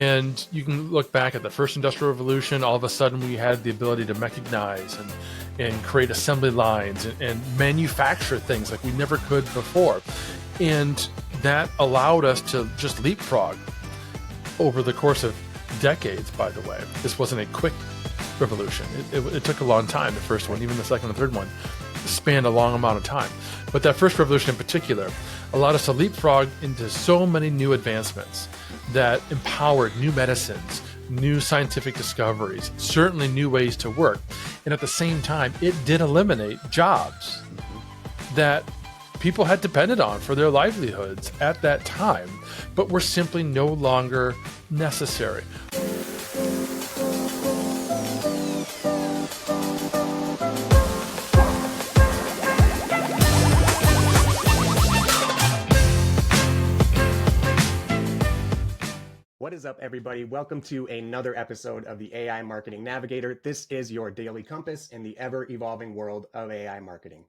And you can look back at the first industrial revolution. All of a sudden, we had the ability to mechanize and create assembly lines and manufacture things like we never could before. And that allowed us to just leapfrog over the course of decades, by the way. This wasn't a quick revolution. It took a long time, the first one, even the second and third one spanned a long amount of time. But that first revolution in particular allowed us to leapfrog into so many new advancements that empowered new medicines, new scientific discoveries, certainly new ways to work. And at the same time, it did eliminate jobs that people had depended on for their livelihoods at that time, but were simply no longer necessary. What is up, everybody? Welcome to another episode of the AI Marketing Navigator. This is your daily compass in the ever-evolving world of AI marketing.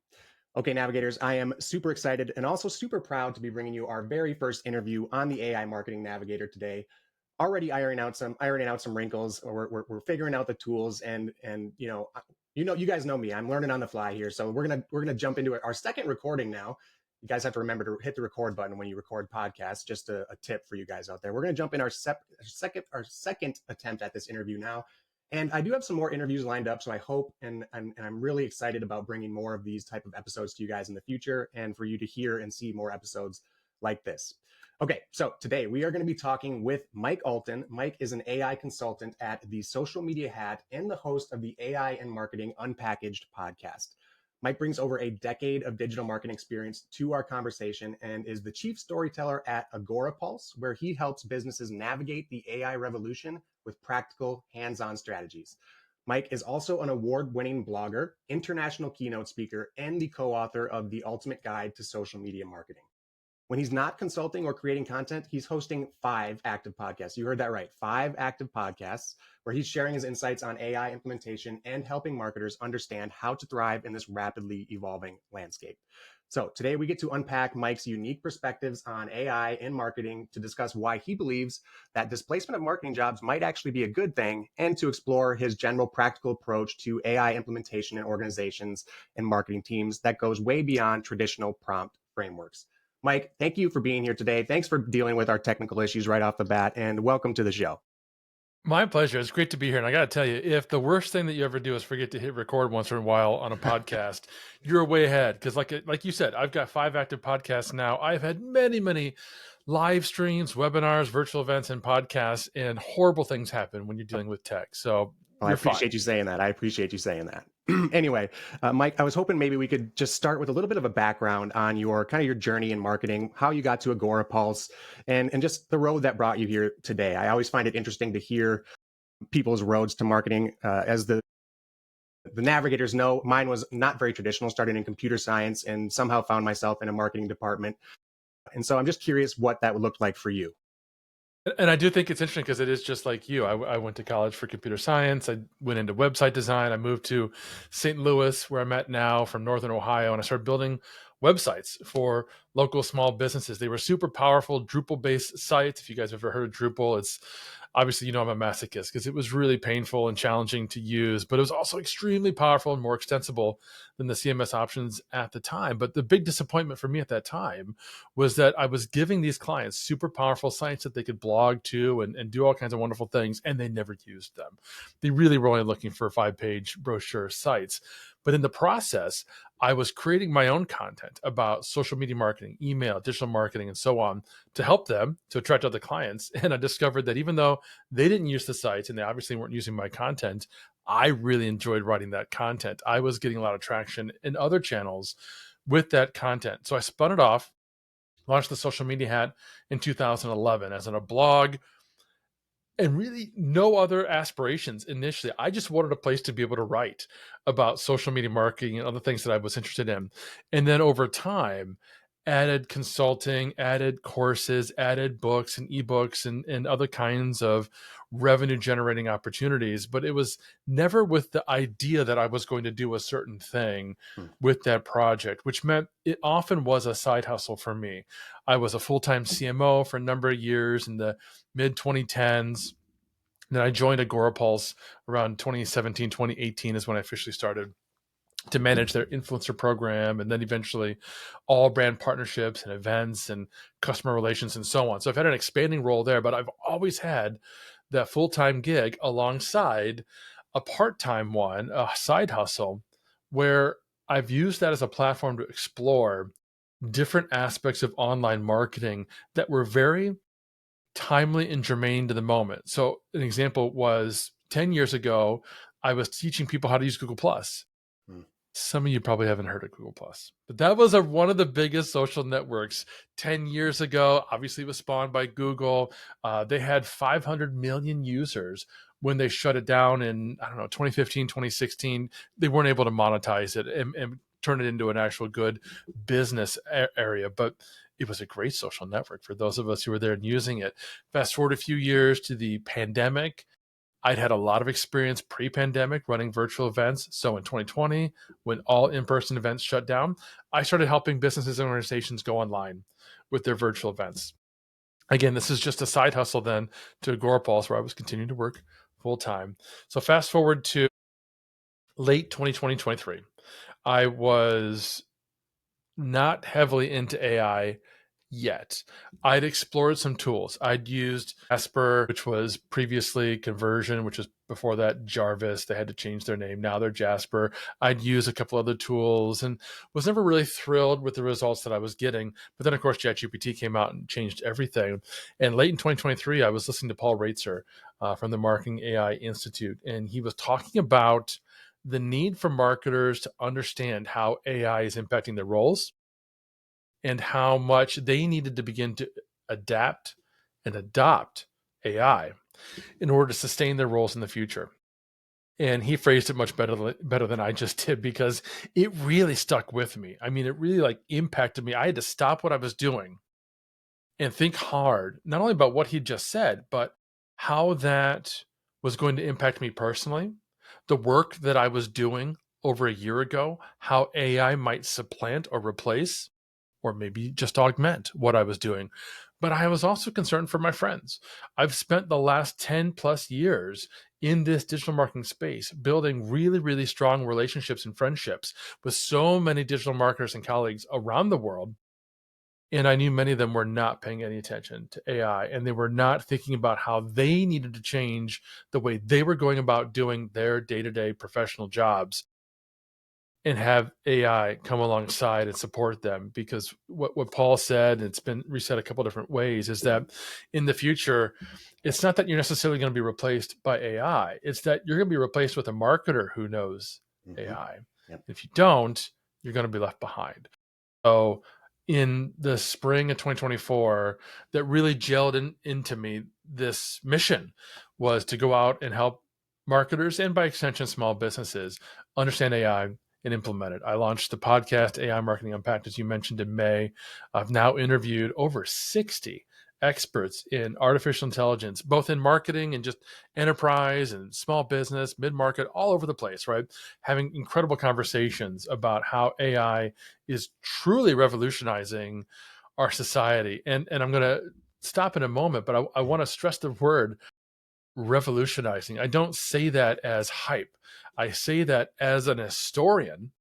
Okay, Navigators, I am super excited and also super proud to be bringing you our very first interview on the AI Marketing Navigator today. Already ironing out some wrinkles. We're figuring out the tools, and you guys know me. I'm learning on the fly here, so we're gonna jump into it. Our second recording now. You guys have to remember to hit the record button when you record podcasts. Just a tip for you guys out there. We're going to jump in our second attempt at this interview now. And I do have some more interviews lined up. So I hope, and I'm really excited about bringing more of these type of episodes to you guys in the future and for you to hear and see more episodes like this. Okay, so today we are going to be talking with Mike Allton. Mike is an AI consultant at the Social Media Hat and the host of the AI and Marketing Unpackaged podcast. Mike brings over a decade of digital marketing experience to our conversation and is the chief storyteller at AgoraPulse, where he helps businesses navigate the AI revolution with practical, hands-on strategies. Mike is also an award-winning blogger, international keynote speaker, and the co-author of The Ultimate Guide to Social Media Marketing. When he's not consulting or creating content, he's hosting 5 active podcasts. You heard that right, 5 active podcasts where he's sharing his insights on AI implementation and helping marketers understand how to thrive in this rapidly evolving landscape. So today we get to unpack Mike's unique perspectives on AI in marketing to discuss why he believes that displacement of marketing jobs might actually be a good thing, and to explore his general practical approach to AI implementation in organizations and marketing teams that goes way beyond traditional prompt frameworks. Mike, thank you for being here today. Thanks for dealing with our technical issues right off the bat, and welcome to the show. My pleasure. It's great to be here. And I got to tell you, if the worst thing that you ever do is forget to hit record once in a while on a podcast, you're way ahead. Because like you said, I've got 5 active podcasts now. I've had many live streams, webinars, virtual events, and podcasts, and horrible things happen when you're dealing with tech. So I appreciate you saying that. Anyway, Mike, I was hoping maybe we could just start with a little bit of a background on your journey in marketing, how you got to AgoraPulse, and just the road that brought you here today. I always find it interesting to hear people's roads to marketing. As the navigators know, mine was not very traditional, started in computer science and somehow found myself in a marketing department. And so I'm just curious what that would look like for you. And I do think it's interesting because it is just like you. I went to college for computer science. I went into website design. I moved to St. Louis, where I'm at now, from Northern Ohio, and I started building websites for local small businesses. They were super powerful Drupal-based sites. If you guys have ever heard of Drupal, it's obviously, I'm a masochist because it was really painful and challenging to use, but it was also extremely powerful and more extensible than the CMS options at the time. But the big disappointment for me at that time was that I was giving these clients super powerful sites that they could blog to and do all kinds of wonderful things, and they never used them. They really were only looking for 5-page brochure sites. But in the process, I was creating my own content about social media marketing, email, digital marketing, and so on to help them to attract other clients. And I discovered that even though they didn't use the sites and they obviously weren't using my content, I really enjoyed writing that content. I was getting a lot of traction in other channels with that content. So I spun it off, launched the Social Media Hat in 2011 as in a blog, and really no other aspirations initially. I just wanted a place to be able to write about social media marketing and other things that I was interested in. And then over time, added consulting, added courses, added books and ebooks and other kinds of revenue generating opportunities. But it was never with the idea that I was going to do a certain thing Hmm. with that project, which meant it often was a side hustle for me. I was a full-time CMO for a number of years in the mid 2010s. Then I joined Agorapulse around 2017, 2018 is when I officially started to manage their influencer program, and then eventually all brand partnerships and events and customer relations and so on. So I've had an expanding role there, but I've always had that full-time gig alongside a part-time one, a side hustle, where I've used that as a platform to explore different aspects of online marketing that were very timely and germane to the moment. So an example was 10 years ago, I was teaching people how to use Google Plus. Hmm. Some of you probably haven't heard of Google Plus, but that was one of the biggest social networks 10 years ago. Obviously, it was spawned by Google. They had 500 million users when they shut it down in, I don't know, 2015, 2016. They weren't able to monetize it and turn it into an actual good business area. But it was a great social network for those of us who were there and using it. Fast forward a few years to the pandemic. I'd had a lot of experience pre-pandemic running virtual events. So in 2020, when all in-person events shut down, I started helping businesses and organizations go online with their virtual events. Again, this is just a side hustle then to Agorapulse, where I was continuing to work full time. So fast forward to late 2020, 23. I was not heavily into AI yet. I'd explored some tools. I'd used Jasper, which was previously Conversion, which was before that Jarvis. They had to change their name. Now they're Jasper. I'd used a couple other tools and was never really thrilled with the results that I was getting. But then, of course, ChatGPT came out and changed everything. And late in 2023, I was listening to Paul Reitzer from the Marketing AI Institute, and he was talking about the need for marketers to understand how AI is impacting their roles and how much they needed to begin to adapt and adopt AI in order to sustain their roles in the future. And he phrased it much better than I just did, because it really stuck with me. I mean, it really like impacted me. I had to stop what I was doing and think hard, not only about what he just said, but how that was going to impact me personally, the work that I was doing over a year ago, how AI might supplant or replace or maybe just augment what I was doing. But I was also concerned for my friends. I've spent the last 10 plus years in this digital marketing space, building really, really strong relationships and friendships with so many digital marketers and colleagues around the world. And I knew many of them were not paying any attention to AI, and they were not thinking about how they needed to change the way they were going about doing their day-to-day professional jobs and have AI come alongside and support them. Because what Paul said, and it's been reset a couple different ways, is that in the future, it's not that you're necessarily going to be replaced by AI. It's that you're going to be replaced with a marketer who knows Mm-hmm. AI. Yep. If you don't, you're going to be left behind. So in the spring of 2024, that really gelled into me, this mission was to go out and help marketers and by extension small businesses understand AI and implement it. I launched the podcast AI Marketing Unpacked, as you mentioned, in May. I've now interviewed over 60 experts in artificial intelligence, both in marketing and just enterprise and small business, mid-market, all over the place, right? Having incredible conversations about how AI is truly revolutionizing our society. And I'm going to stop in a moment, but I want to stress the word revolutionizing. I don't say that as hype. I say that as an historian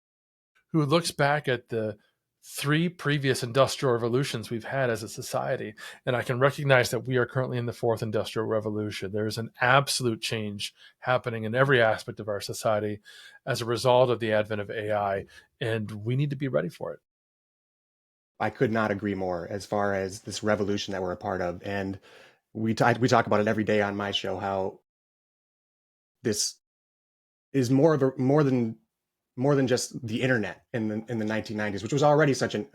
who looks back at the three previous industrial revolutions we've had as a society, and I can recognize that we are currently in the fourth industrial revolution. There is an absolute change happening in every aspect of our society as a result of the advent of AI, and we need to be ready for it. I could not agree more as far as this revolution that we're a part of. And we talk about it every day on my show, how this is more than just the internet in the 1990s, which was already such an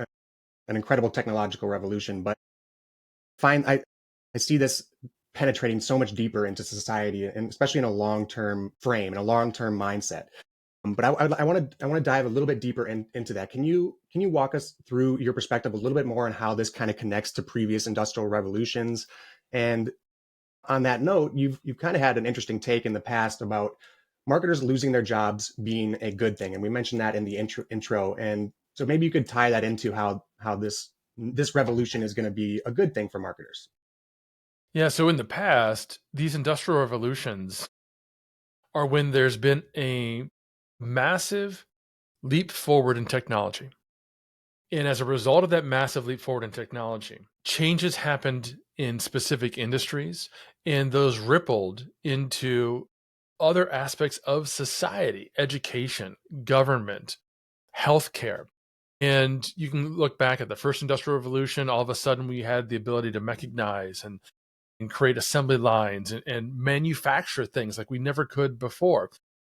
incredible technological revolution. But find I see this penetrating so much deeper into society, and especially in a long term frame, in a long term mindset. But I want to dive a little bit deeper into that. Can you walk us through your perspective a little bit more on how this kind of connects to previous industrial revolutions? And on that note, you've kind of had an interesting take in the past about marketers losing their jobs being a good thing, and we mentioned that in the intro. And so maybe you could tie that into how this revolution is going to be a good thing for marketers. Yeah, so in the past, these industrial revolutions are when there's been a massive leap forward in technology. And as a result of that massive leap forward in technology, changes happened in specific industries, and those rippled into other aspects of society, education, government, healthcare. And you can look back at the first industrial revolution. All of a sudden, we had the ability to mechanize and create assembly lines and manufacture things like we never could before.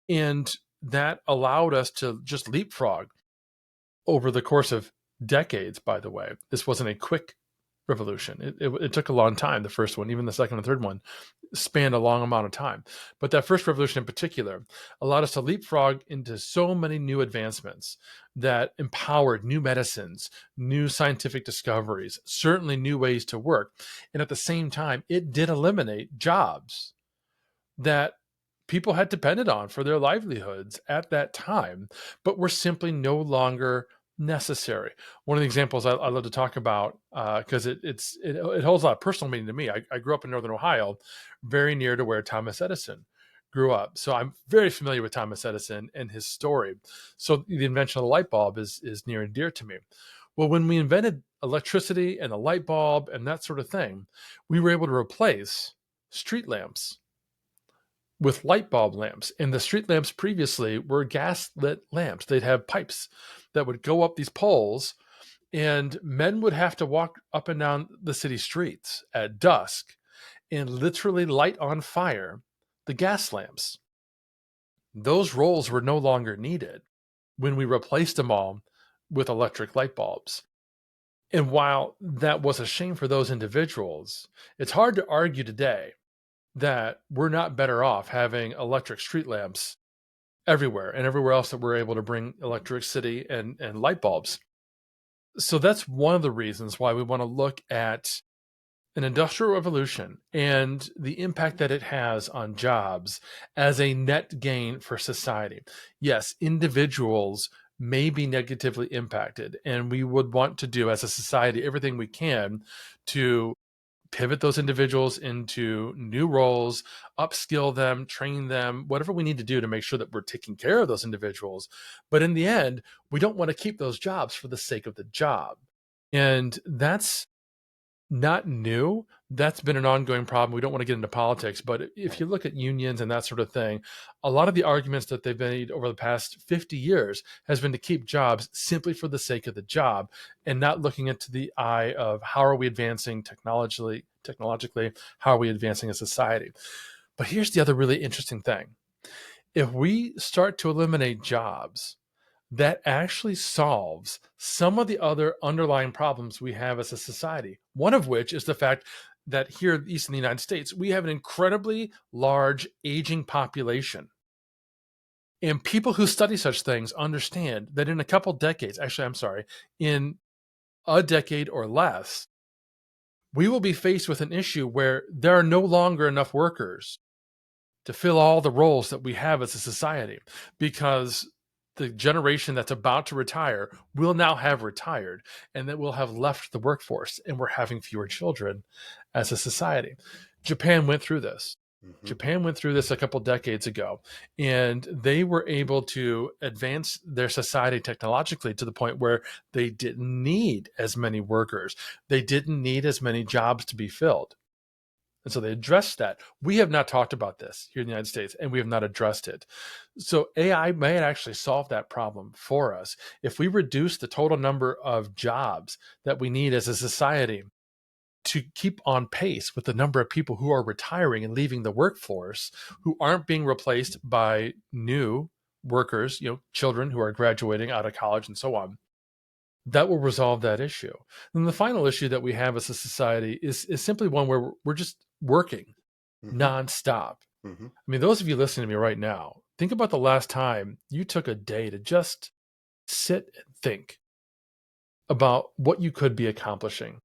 And that allowed us to just leapfrog over the course of decades, by the way. This wasn't a quick revolution. It took a long time, the first one, even the second and third one spanned a long amount of time. But that first revolution in particular allowed us to leapfrog into so many new advancements that empowered new medicines, new scientific discoveries, certainly new ways to work. And at the same time, it did eliminate jobs that people had depended on for their livelihoods at that time, but were simply no longer necessary. One of the examples I love to talk about, because it holds a lot of personal meaning to me. I grew up in Northern Ohio, very near to where Thomas Edison grew up. So I'm very familiar with Thomas Edison and his story. So the invention of the light bulb is near and dear to me. Well, when we invented electricity and the light bulb and that sort of thing, we were able to replace street lamps with light bulb lamps. And the street lamps previously were gas lit lamps. They'd have pipes that would go up these poles, and men would have to walk up and down the city streets at dusk and literally light on fire the gas lamps. Those roles were no longer needed when we replaced them all with electric light bulbs. And while that was a shame for those individuals, it's hard to argue today that we're not better off having electric street lamps everywhere and everywhere else that we're able to bring electricity and light bulbs. So that's one of the reasons why we want to look at an industrial revolution and the impact that it has on jobs as a net gain for society. Yes, individuals may be negatively impacted, and we would want to do as a society everything we can to pivot those individuals into new roles, upskill them, train them, whatever we need to do to make sure that we're taking care of those individuals. But in the end, we don't want to keep those jobs for the sake of the job. And that's not new. That's been an ongoing problem. We don't want to get into politics, but if you look at unions and that sort of thing, a lot of the arguments that they've made over the past 50 years has been to keep jobs simply for the sake of the job and not looking into the eye of how are we advancing technologically, how are we advancing as society. But here's the other really interesting thing. If we start to eliminate jobs, that actually solves some of the other underlying problems we have as a society. One of which is the fact that here, at least in the United States, we have an incredibly large aging population. And people who study such things understand that in a couple decades, actually, I'm sorry, in a decade or less, we will be faced with an issue where there are no longer enough workers to fill all the roles that we have as a society, because the generation that's about to retire will now have retired, and that will have left the workforce, and we're having fewer children as a society. Japan went through this. Mm-hmm. Japan went through this a couple decades ago, and they were able to advance their society technologically to the point where they didn't need as many workers. They didn't need as many jobs to be filled. And so they addressed that. We have not talked about this here in the United States, and we have not addressed it. So AI may actually solve that problem for us. If we reduce the total number of jobs that we need as a society to keep on pace with the number of people who are retiring and leaving the workforce, who aren't being replaced by new workers, children who are graduating out of college and so on, that will resolve that issue. And the final issue that we have as a society is simply one where we're just working Mm-hmm. nonstop. Mm-hmm. I mean, those of you listening to me right now, Think about the last time you took a day to just sit and think about what you could be accomplishing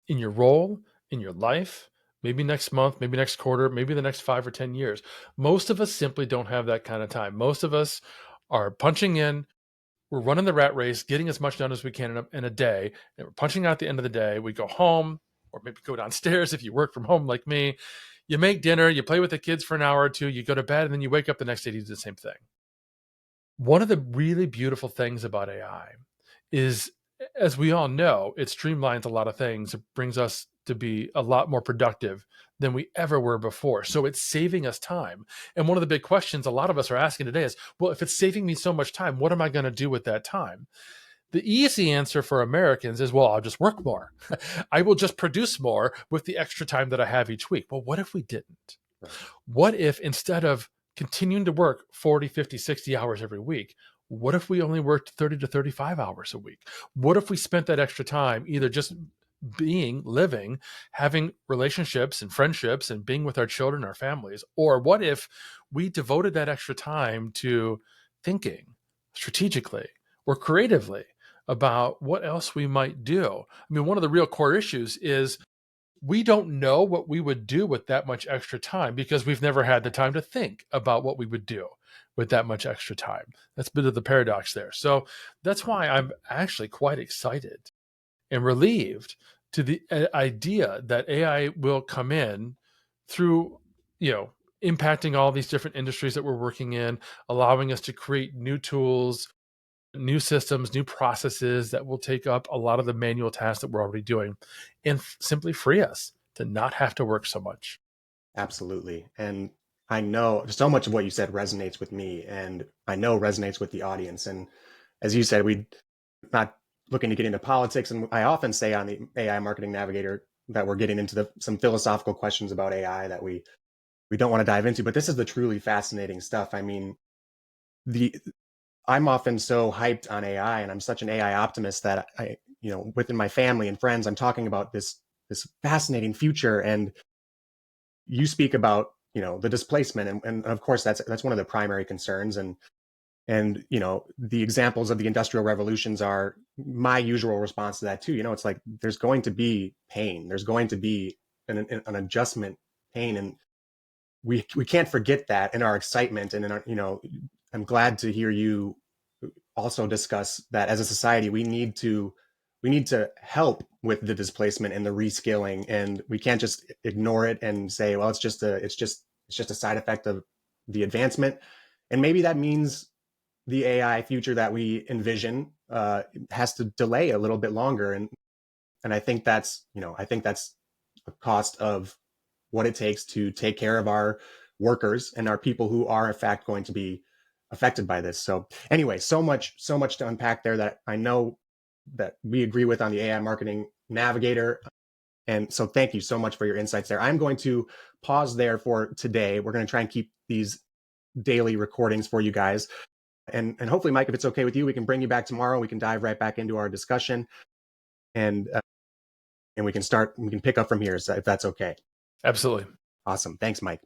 in your role, in your life, maybe next month, maybe next quarter, maybe the next 5 or 10 years. Most of us simply don't have that kind of time. Most of us are punching in, we're running the rat race, getting as much done as we can in a day, and we're punching out at the end of the day. We go home, or maybe go downstairs if you work from home like me. You make dinner, you play with the kids for an hour or two, you go to bed, and then you wake up the next day to do the same thing. One of the really beautiful things about AI is, as we all know, it streamlines a lot of things. It brings us to be a lot more productive than we ever were before. So it's saving us time. And one of the big questions a lot of us are asking today is, well, if it's saving me so much time, what am I going to do with that time? The easy answer for Americans is, well, I'll just work more. I will just produce more with the extra time that I have each week. Well, what if we didn't? Right. What if instead of continuing to work 40, 50, 60 hours every week, what if we only worked 30 to 35 hours a week? What if we spent that extra time either just living, having relationships and friendships and being with our children, our families? Or what if we devoted that extra time to thinking strategically or creatively about what else we might do? I mean, one of the real core issues is we don't know what we would do with that much extra time because we've never had the time to think about what we would do with that much extra time. That's a bit of the paradox there. So that's why I'm actually quite excited and relieved to the idea that AI will come in through, impacting all these different industries that we're working in, allowing us to create new tools, new systems, new processes that will take up a lot of the manual tasks that we're already doing and simply free us to not have to work so much. Absolutely. And I know so much of what you said resonates with me, and I know resonates with the audience. And as you said, we're not looking to get into politics. And I often say on the AI Marketing Navigator that we're getting into some philosophical questions about AI that we don't want to dive into. But this is the truly fascinating stuff. I mean, I'm often so hyped on AI, and I'm such an AI optimist that within my family and friends, I'm talking about this fascinating future. And you speak about, the displacement, and of course that's one of the primary concerns. And the examples of the industrial revolutions are my usual response to that too. It's like there's going to be pain, there's going to be an adjustment pain, and we can't forget that in our excitement and in our, I'm glad to hear you also discuss that as a society we need to help with the displacement and the reskilling, and we can't just ignore it and say, well, it's just a side effect of the advancement. And maybe that means the AI future that we envision has to delay a little bit longer, and I think that's a cost of what it takes to take care of our workers and our people who are in fact going to be affected by this. So anyway, so much to unpack there that I know that we agree with on the AI Marketing Navigator. And so thank you so much for your insights there. I'm going to pause there for today. We're going to try and keep these daily recordings for you guys. And hopefully, Mike, if it's okay with you, we can bring you back tomorrow. We can dive right back into our discussion, and we can pick up from here, if that's okay. Absolutely. Awesome. Thanks, Mike.